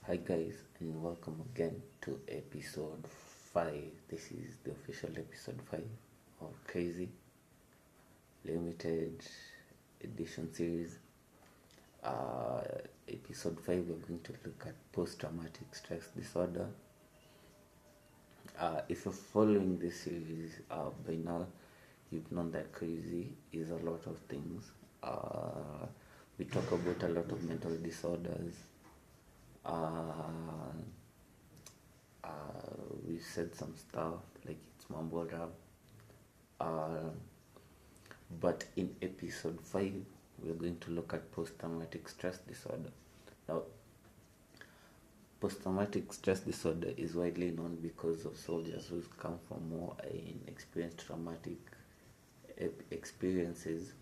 Hi guys, and welcome again to episode 5. This is the official episode 5 of Crazy Limited Edition series. Uh, Episode 5, we're going to look at post-traumatic stress disorder. If you're following this series by now, you've known that crazy is a lot of things. We talk about a lot of mental disorders. Uh, we said some stuff like it's mumble rap. But in episode 5, we're going to look at post-traumatic stress disorder. Now, post-traumatic stress disorder is widely known because of soldiers who come from war and experience traumatic experiences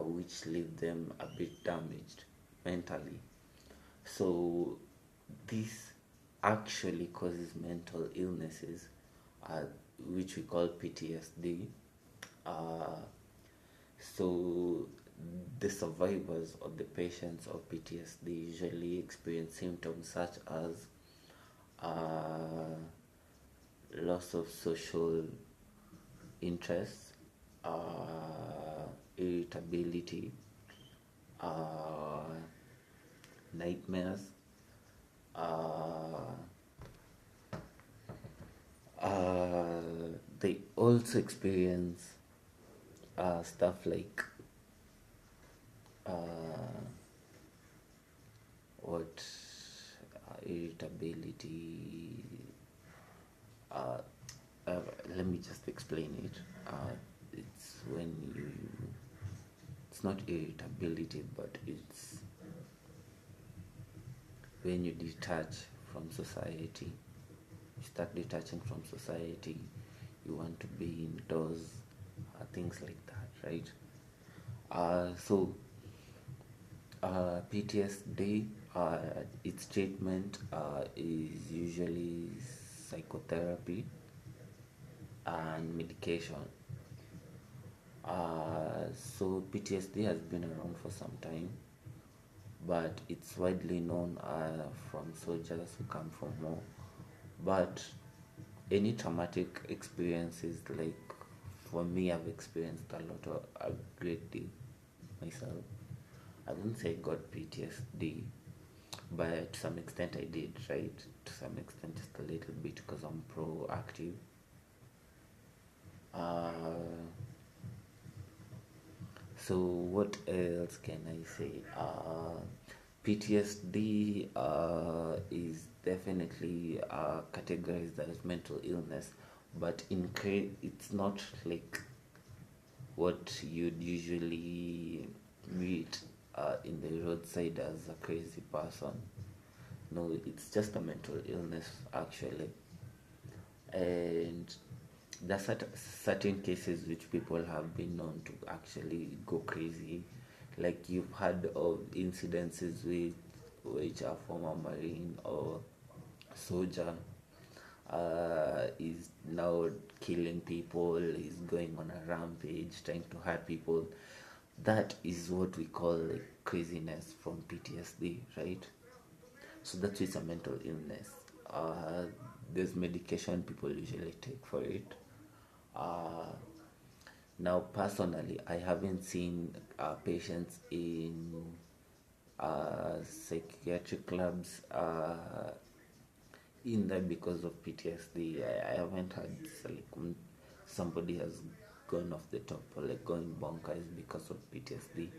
which leave them a bit damaged mentally. So this actually causes mental illnesses, which we call PTSD. So the survivors or the patients of PTSD usually experience symptoms such as loss of social interest, irritability, nightmares, they also experience stuff like irritability. Uh, Let me just explain it. It's when it's not irritability, but it's when you detach from society. You start detaching from society. You want to be indoors, things like that, right? So PTSD, its treatment is usually psychotherapy and medication. So PTSD has been around for some time, but it's widely known from soldiers who come from war. But any traumatic experiences, like for me, I've experienced a great deal myself. I wouldn't say I got PTSD, but to some extent I did, right? To some extent, just a little bit because I'm proactive. So what else can I say? PTSD is definitely categorized as mental illness, but it's not like what you'd usually meet in the roadside as a crazy person. No, it's just a mental illness actually, and there are certain cases which people have been known to actually go crazy, like you've heard of incidences with which a former marine or soldier is now killing people, is going on a rampage, trying to hurt people. That is what we call like craziness from PTSD, right? So that's it's a mental illness. uh, there's medication people usually take for it. uh, Now personally I haven't seen patients in psychiatric clubs in that because of PTSD. I haven't had like somebody has gone off the top or like going bonkers because of PTSD.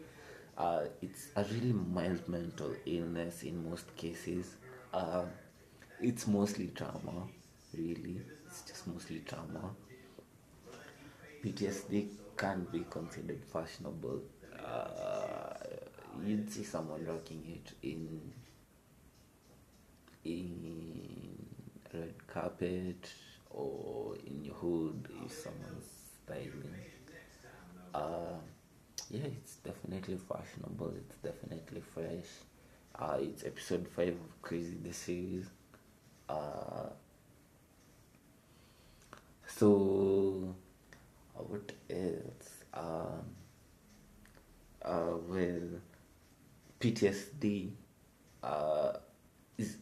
It's a really mild mental illness in most cases. It's mostly trauma, really. It's just mostly trauma. PTSD can be considered fashionable. Uh, you'd see someone rocking it in red carpet or in your hood if someone's styling. Uh, yeah, it's definitely fashionable. It's definitely fresh. It's episode 5 of Crazy the series. Uh, so what else? Well, PTSD uh, is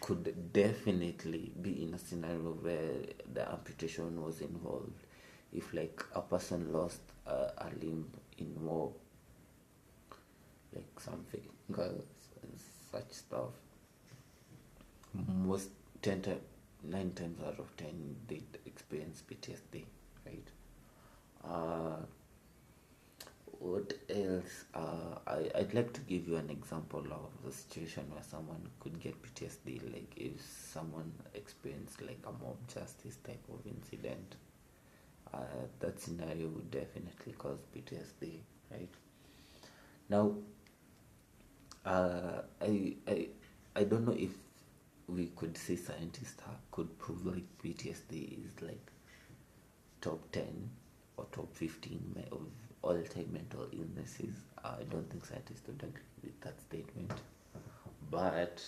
could definitely be in a scenario where the amputation was involved. If like a person lost a limb in war, like something, girls and such stuff, most 10 times, 9 times out of 10 they experience PTSD, right? uh, what else? I'd like to give you an example of a situation where someone could get PTSD, like if someone experienced like a mob justice type of incident. That scenario would definitely cause PTSD, right? Now, uh, I, I, I don't know if we could say scientists could prove like PTSD is like top 10 or top 15 of all time mental illnesses. I don't think scientists would agree with that statement. But,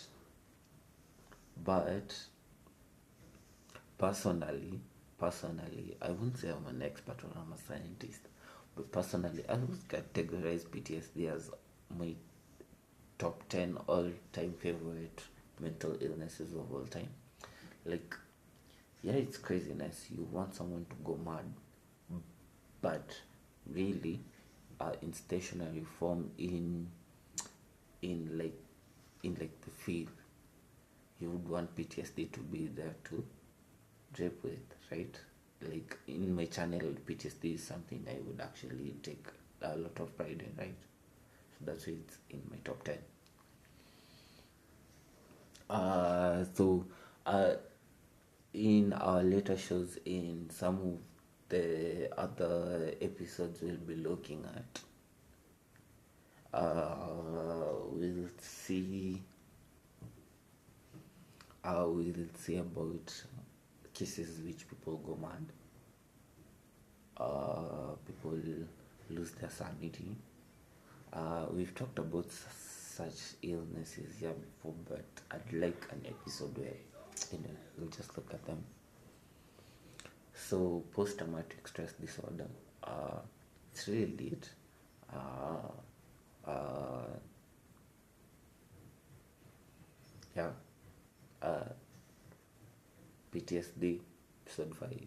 but personally, I wouldn't say I'm an expert or I'm a scientist, but personally, I would categorize PTSD as my top 10 all time favorite mental illnesses of all time. Like, yeah, it's craziness. You want someone to go mad, but really, in stationary form, in like in like the field, you would want PTSD to be there to drape with, right? Like in my channel, PTSD is something I would actually take a lot of pride in, right? So that's why it's in my top 10. So in our later shows, in some of the other episodes we'll be looking at, we'll see about cases which people go mad, people lose their sanity. We've talked about such illnesses here before, but I'd like an episode where we'll just look at them. So post-traumatic stress disorder, it's really lit. Yeah, PTSD episode 5.